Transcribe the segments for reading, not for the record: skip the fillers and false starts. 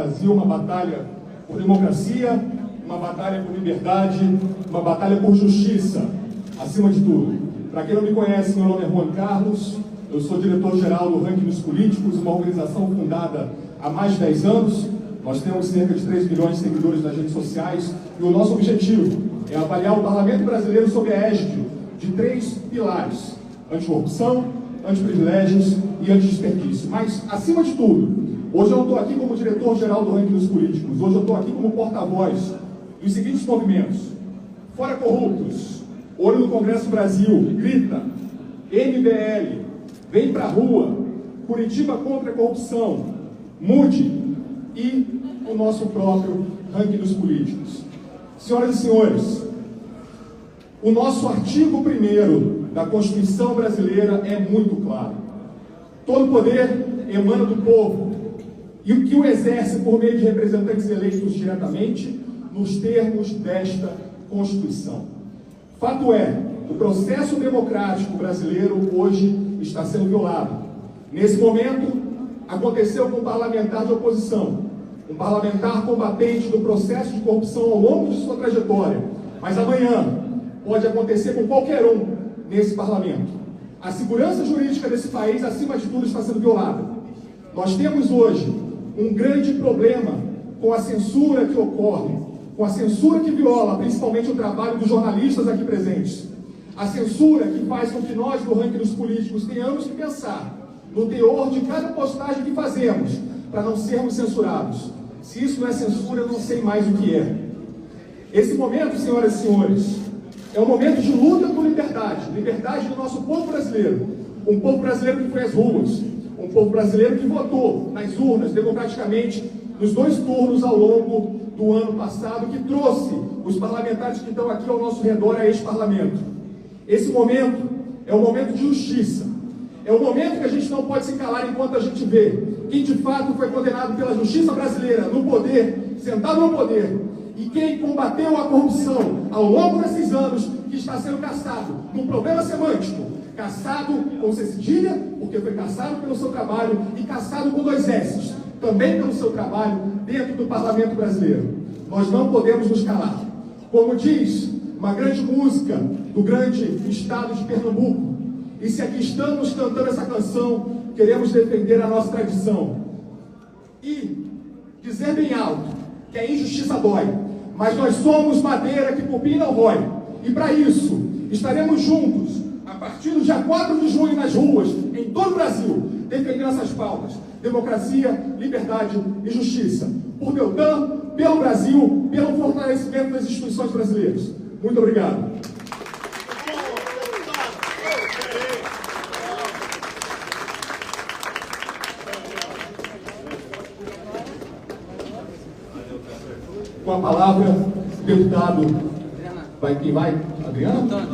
Brasil, uma batalha por democracia, uma batalha por liberdade, uma batalha por justiça, acima de tudo. Para quem não me conhece, meu nome é Juan Carlos, eu sou diretor-geral do Ranking dos Políticos, uma organização fundada há mais de 10 anos. Nós temos cerca de 3 milhões de seguidores nas redes sociais e o nosso objetivo é avaliar o Parlamento brasileiro sob a égide de 3 pilares: anticorrupção, antiprivilégios e antidesperdício. Mas, acima de tudo, hoje eu estou aqui como diretor-geral do Ranking dos Políticos, hoje eu estou aqui como porta-voz dos seguintes movimentos: Fora Corruptos, Olho no Congresso Brasil, Grita, MBL, Vem Pra Rua, Curitiba contra a Corrupção, Mude e o nosso próprio Ranking dos Políticos. Senhoras e senhores, o nosso artigo 1º da Constituição brasileira é muito claro. Todo poder emana do povo e o que o exerce por meio de representantes eleitos diretamente nos termos desta Constituição. Fato é, o processo democrático brasileiro hoje está sendo violado. Nesse momento, aconteceu com um parlamentar de oposição, um parlamentar combatente do processo de corrupção ao longo de sua trajetória, mas amanhã pode acontecer com qualquer um nesse parlamento. A segurança jurídica desse país, acima de tudo, está sendo violada. Nós temos hoje um grande problema com a censura que ocorre, com a censura que viola principalmente o trabalho dos jornalistas aqui presentes. A censura que faz com que nós, do Ranking dos Políticos, tenhamos que pensar no teor de cada postagem que fazemos, para não sermos censurados. Se isso não é censura, eu não sei mais o que é. Esse momento, senhoras e senhores, é um momento de luta por liberdade, liberdade do nosso povo brasileiro. Um povo brasileiro que foi às ruas, um povo brasileiro que votou nas urnas democraticamente nos 2 turnos ao longo do ano passado, que trouxe os parlamentares que estão aqui ao nosso redor a este parlamento. Esse momento é um momento de justiça. É um momento que a gente não pode se calar enquanto a gente vê quem de fato foi condenado pela justiça brasileira no poder, sentado no poder, e quem combateu a corrupção ao longo desses anos, que está sendo caçado num problema semântico, caçado com C cedilha, porque foi caçado pelo seu trabalho, e caçado com 2 S's, também pelo seu trabalho dentro do parlamento brasileiro. Nós não podemos nos calar. Como diz uma grande música do grande estado de Pernambuco, e se aqui estamos cantando essa canção, queremos defender a nossa tradição e dizer bem alto que a injustiça dói, mas nós somos madeira que cupim não rói. E para isso, estaremos juntos, a partir do dia 4 de junho, nas ruas, em todo o Brasil, defendendo essas pautas: democracia, liberdade e justiça. Por Deltan, pelo Brasil, pelo fortalecimento das instituições brasileiras. Muito obrigado. Com a palavra, deputado. Quem vai? Adriana?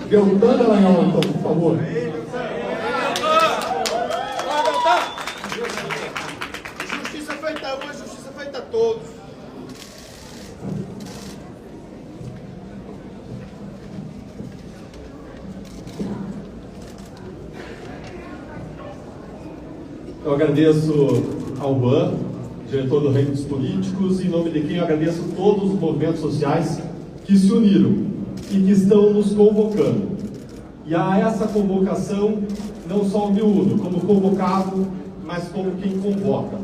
Deltan Dallagnol, então, por favor. Justiça feita a uma, justiça feita a todos. Eu agradeço ao Juan, diretor do Ranking dos Políticos, em nome de quem eu agradeço todos os movimentos sociais que se uniram e que estão nos convocando. E a essa convocação, não só me uno como convocado, mas como quem convoca,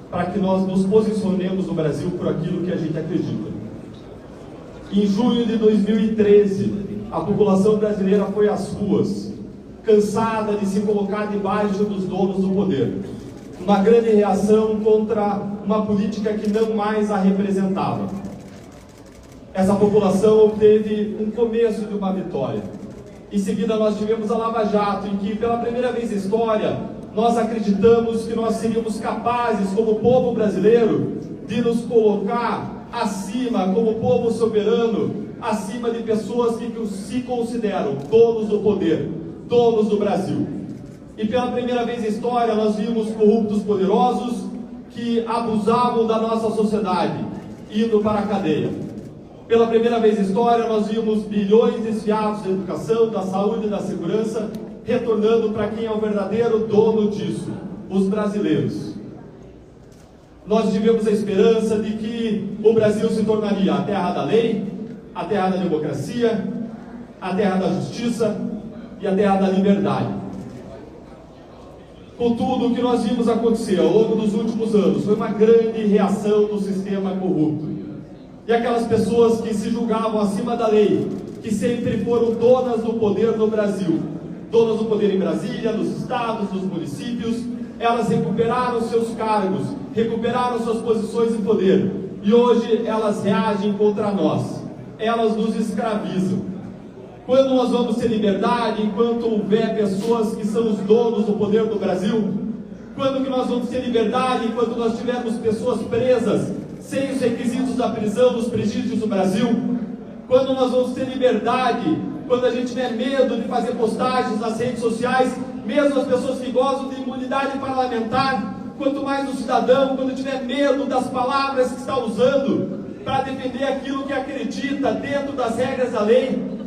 para que nós nos posicionemos no Brasil por aquilo que a gente acredita. Em junho de 2013, a população brasileira foi às ruas, cansada de se colocar debaixo dos donos do poder. Uma grande reação contra uma política que não mais a representava. Essa população obteve um começo de uma vitória. Em seguida nós tivemos a Lava Jato, em que pela primeira vez na história nós acreditamos que nós seríamos capazes, como povo brasileiro, de nos colocar acima, como povo soberano, acima de pessoas que se consideram donos do poder, donos do Brasil. E pela primeira vez na história nós vimos corruptos poderosos que abusavam da nossa sociedade, indo para a cadeia. Pela primeira vez na história nós vimos bilhões desviados da educação, da saúde e da segurança, retornando para quem é o verdadeiro dono disso, os brasileiros. nós tivemos a esperança de que o Brasil se tornaria a terra da lei, a terra da democracia, a terra da justiça e a terra da liberdade. Contudo, o que nós vimos acontecer ao longo dos últimos anos foi uma grande reação do sistema corrupto. E aquelas pessoas que se julgavam acima da lei, que sempre foram donas do poder no Brasil, donas do poder em Brasília, nos estados, nos municípios, elas recuperaram seus cargos, recuperaram suas posições de poder, e hoje elas reagem contra nós, elas nos escravizam. Quando nós vamos ter liberdade, enquanto houver pessoas que são os donos do poder do Brasil? Quando que nós vamos ter liberdade, enquanto nós tivermos pessoas presas, sem os requisitos da prisão nos presídios do Brasil? Quando nós vamos ter liberdade, quando a gente tiver medo de fazer postagens nas redes sociais, mesmo as pessoas que gozam de imunidade parlamentar? Quanto mais o cidadão, quando tiver medo das palavras que está usando para defender aquilo que acredita dentro das regras da lei?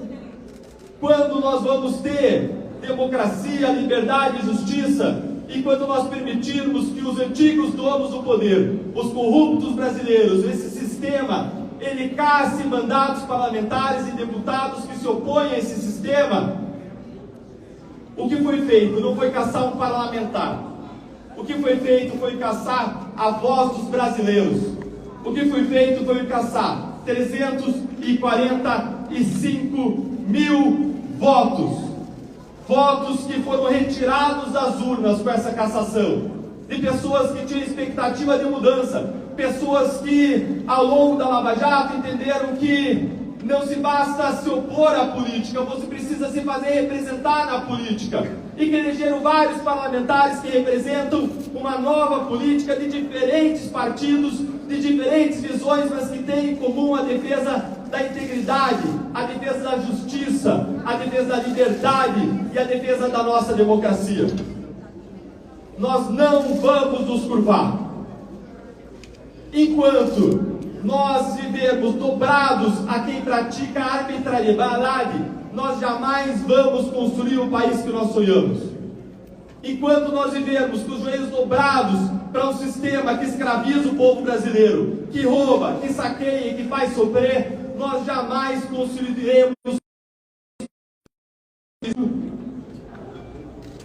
Quando nós vamos ter democracia, liberdade e justiça? E quando nós permitirmos que os antigos donos do poder, os corruptos brasileiros, esse sistema, ele casse mandatos parlamentares e deputados que se opõem a esse sistema? O que foi feito não foi caçar um parlamentar. O que foi feito foi caçar a voz dos brasileiros. O que foi feito foi caçar 345 mil votos. Votos que foram retirados das urnas com essa cassação. De pessoas que tinham expectativa de mudança. Pessoas que, ao longo da Lava Jato, entenderam que não se basta se opor à política, você precisa se fazer representar na política. E que elegeram vários parlamentares que representam uma nova política de diferentes partidos, de diferentes visões, mas que têm em comum a defesa da integridade, a defesa da justiça, a defesa da liberdade e a defesa da nossa democracia. Nós não vamos nos curvar. Enquanto nós vivermos dobrados a quem pratica a arbitrariedade, nós jamais vamos construir o país que nós sonhamos. Enquanto nós vivermos com os joelhos dobrados para um sistema que escraviza o povo brasileiro, que rouba, que saqueia e que faz sofrer, nós jamais construiremos.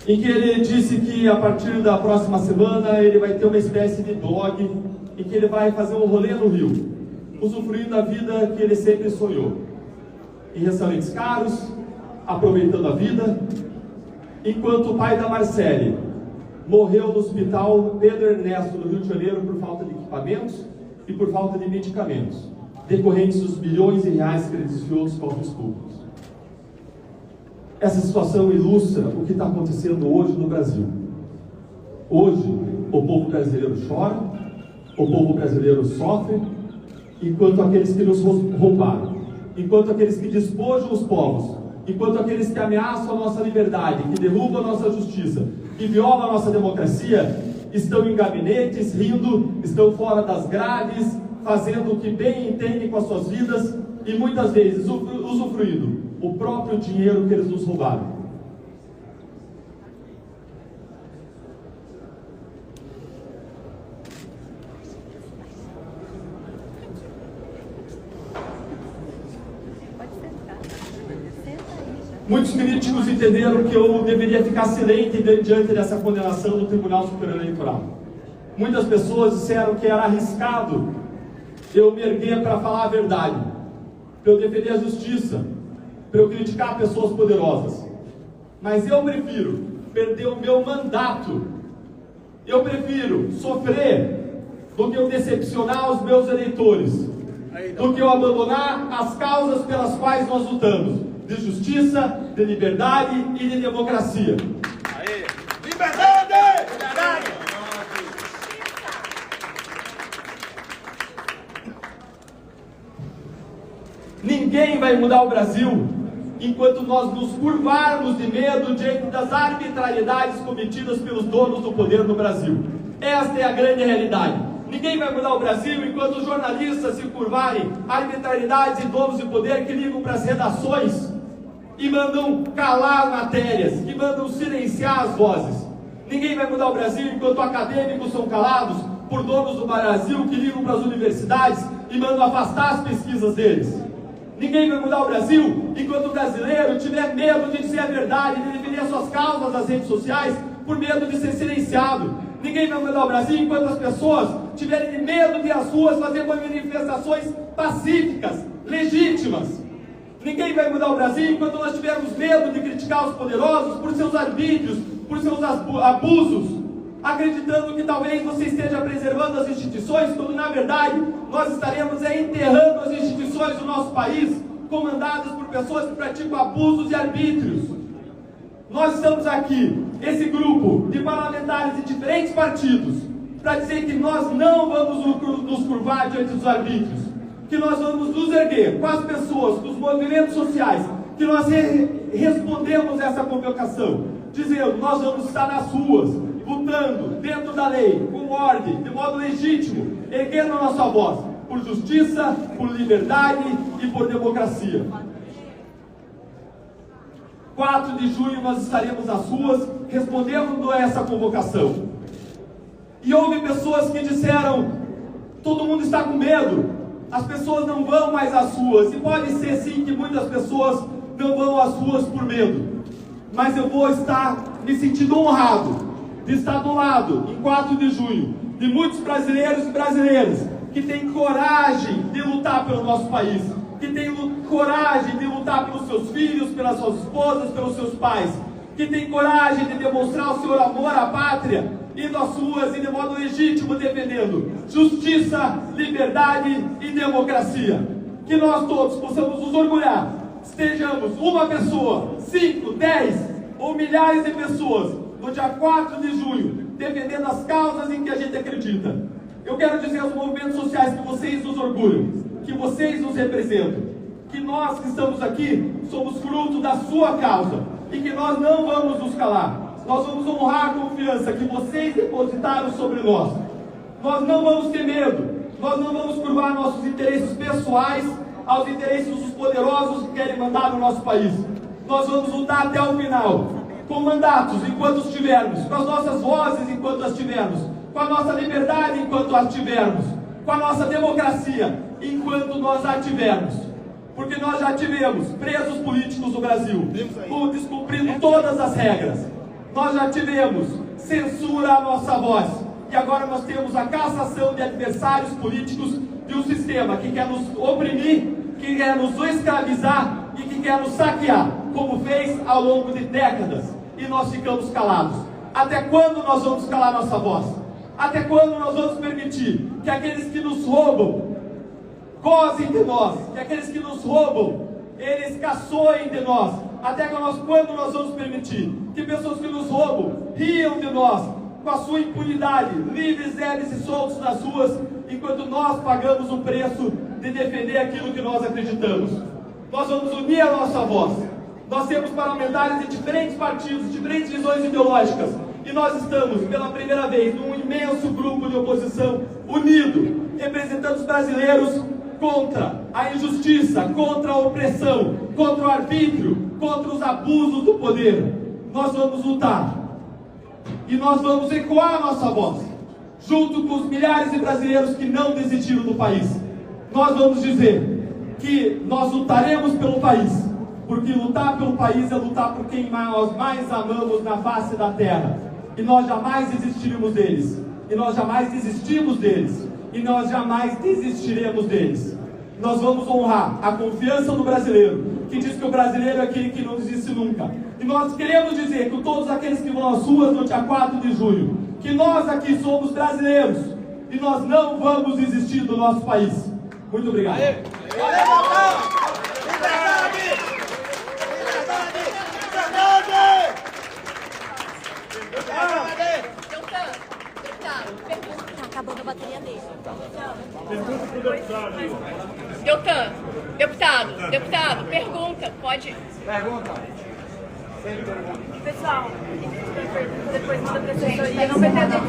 Em que ele disse que a partir da próxima semana ele vai ter uma espécie de blog em que ele vai fazer um rolê no Rio, usufruindo da vida que ele sempre sonhou, em restaurantes caros, aproveitando a vida, enquanto o pai da Marcele morreu no hospital Pedro Ernesto, no Rio de Janeiro, por falta de equipamentos e por falta de medicamentos, decorrentes dos bilhões de reais que ele desviou dos cofres públicos. Essa situação ilustra o que está acontecendo hoje no Brasil. Hoje, o povo brasileiro chora, o povo brasileiro sofre, enquanto aqueles que nos roubaram, enquanto aqueles que despojam os povos, enquanto aqueles que ameaçam a nossa liberdade, que derrubam a nossa justiça, que violam a nossa democracia, estão em gabinetes, rindo, estão fora das grades, fazendo o que bem entendem com as suas vidas e muitas vezes usufruindo o próprio dinheiro que eles nos roubaram. Muitos críticos entenderam que eu deveria ficar silente diante dessa condenação do Tribunal Superior Eleitoral. Muitas pessoas disseram que era arriscado eu me erguer para falar a verdade, para eu defender a justiça, para eu criticar pessoas poderosas. Mas eu prefiro perder o meu mandato, eu prefiro sofrer do que eu decepcionar os meus eleitores, do que eu abandonar as causas pelas quais nós lutamos, de justiça, de liberdade e de democracia. Aê. Liberdade! Liberdade! Ninguém vai mudar o Brasil enquanto nós nos curvarmos de medo diante das arbitrariedades cometidas pelos donos do poder no Brasil. Esta é a grande realidade. Ninguém vai mudar o Brasil enquanto os jornalistas se curvarem a arbitrariedades e donos de poder que ligam para as redações e mandam calar matérias, que mandam silenciar as vozes. Ninguém vai mudar o Brasil enquanto acadêmicos são calados, por donos do Brasil que ligam para as universidades e mandam afastar as pesquisas deles. Ninguém vai mudar o Brasil enquanto o brasileiro tiver medo de dizer a verdade, de defender as suas causas nas redes sociais, por medo de ser silenciado. Ninguém vai mudar o Brasil enquanto as pessoas tiverem medo de ir às ruas fazer manifestações pacíficas, legítimas. Ninguém vai mudar o Brasil enquanto nós tivermos medo de criticar os poderosos por seus arbítrios, por seus abusos, acreditando que talvez você esteja preservando as instituições, quando na verdade nós estaremos enterrando as instituições do nosso país, comandadas por pessoas que praticam abusos e arbítrios. Nós estamos aqui, esse grupo de parlamentares de diferentes partidos, para dizer que nós não vamos nos curvar diante dos arbítrios, que nós vamos nos erguer com as pessoas, com os movimentos sociais, que nós respondemos essa convocação, dizendo: nós vamos estar nas ruas, lutando dentro da lei, com ordem, de modo legítimo, erguendo a nossa voz por justiça, por liberdade e por democracia. 4 de junho nós estaremos nas ruas respondendo a essa convocação. E houve pessoas que disseram: todo mundo está com medo, as pessoas não vão mais às ruas. E pode ser sim que muitas pessoas não vão às ruas por medo, mas eu vou estar me sentindo honrado de estar do lado, em 4 de junho, de muitos brasileiros e brasileiras que têm coragem de lutar pelo nosso país, que têm coragem de lutar pelos seus filhos, pelas suas esposas, pelos seus pais, que têm coragem de demonstrar o seu amor à pátria, indo às ruas e de modo legítimo defendendo justiça, liberdade e democracia. Que nós todos possamos nos orgulhar, estejamos uma pessoa, 5, 10 ou milhares de pessoas no dia 4 de junho, defendendo as causas em que a gente acredita. Eu quero dizer aos movimentos sociais que vocês nos orgulham, que vocês nos representam, que nós que estamos aqui somos fruto da sua causa e que nós não vamos nos calar. Nós vamos honrar a confiança que vocês depositaram sobre nós. Nós não vamos ter medo, nós não vamos curvar nossos interesses pessoais aos interesses dos poderosos que querem mandar no nosso país. Nós vamos lutar até o final, com mandatos enquanto os tivermos, com as nossas vozes enquanto as tivermos, com a nossa liberdade enquanto as tivermos, com a nossa democracia enquanto nós a tivermos. Porque nós já tivemos presos políticos no Brasil, descumprindo todas as regras. Nós já tivemos censura à nossa voz. E agora nós temos a cassação de adversários políticos de um sistema que quer nos oprimir, que quer nos escravizar e que quer nos saquear, como fez ao longo de décadas. E nós ficamos calados. Até quando nós vamos calar nossa voz? Até quando nós vamos permitir que aqueles que nos roubam gozem de nós, que aqueles que nos roubam, eles caçoem de nós? Até quando nós vamos permitir que pessoas que nos roubam riam de nós, com a sua impunidade, livres, leves e soltos nas ruas, enquanto nós pagamos o preço de defender aquilo que nós acreditamos? Nós vamos unir a nossa voz. Nós temos parlamentares de diferentes partidos, diferentes visões ideológicas, e nós estamos, pela primeira vez, num imenso grupo de oposição unido, representando os brasileiros contra a injustiça, contra a opressão, contra o arbítrio, contra os abusos do poder. Nós vamos lutar e nós vamos ecoar a nossa voz, junto com os milhares de brasileiros que não desistiram do país. Nós vamos dizer que nós lutaremos pelo país, porque lutar pelo país é lutar por quem nós mais amamos na face da terra. E nós jamais desistiremos deles. E nós jamais desistimos deles. E nós jamais desistiremos deles. Nós vamos honrar a confiança do brasileiro, que diz que o brasileiro é aquele que não desiste nunca. E nós queremos dizer que todos aqueles que vão às ruas no dia 4 de junho, que nós aqui somos brasileiros. E nós não vamos desistir do nosso país. Muito obrigado. Tá acabando a bateria dele. Pergunta pro deputado. Deputado, pergunta, pode. Pergunta. Pessoal, depois manda pra assessoria, não vai ter tempo.